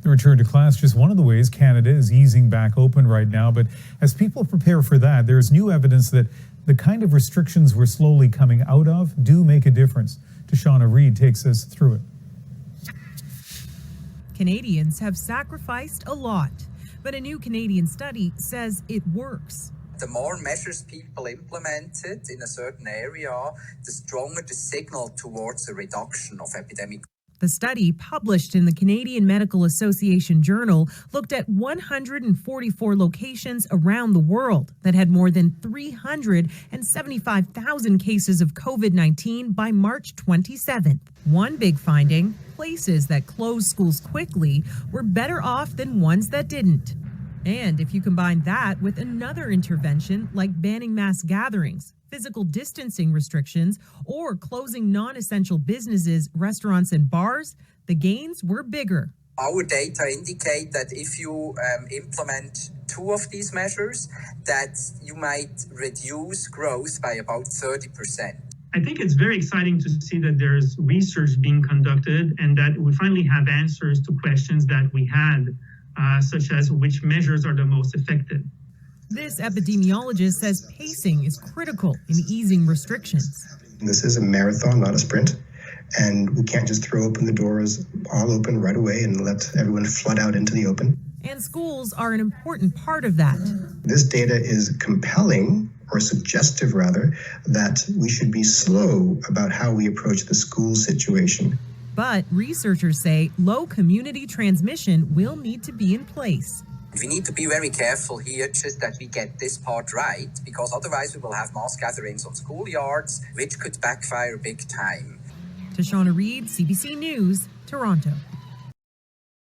The return to class just one of the ways Canada is easing back open right now, but as people prepare for that, there's new evidence that the kind of restrictions we're slowly coming out of do make a difference. Shauna Reid takes us through it. Canadians have sacrificed a lot, but a new Canadian study says it works. The more measures people implemented in a certain area, the stronger the signal towards a reduction of epidemic. The study, published in the Canadian Medical Association Journal, looked at 144 locations around the world that had more than 375,000 cases of COVID-19 by March 27th. One big finding, places that closed schools quickly were better off than ones that didn't. And if you combine that with another intervention like banning mass gatherings, physical distancing restrictions, or closing non-essential businesses, restaurants, and bars, the gains were bigger. Our data indicate that if you implement two of these measures, that you might reduce growth by about 30%. I think it's very exciting to see that there's research being conducted and that we finally have answers to questions that we had, such as which measures are the most effective. This epidemiologist says pacing is critical in easing restrictions. This is a marathon, not a sprint, and we can't just throw open the doors all open right away and let everyone flood out into the open. And schools are an important part of that. This data is compelling, or suggestive rather, that we should be slow about how we approach the school situation. But researchers say low community transmission will need to be in place. We need to be very careful here just that we get this part right, because otherwise we will have mass gatherings on schoolyards, which could backfire big time. Shauna Reid, CBC News, Toronto.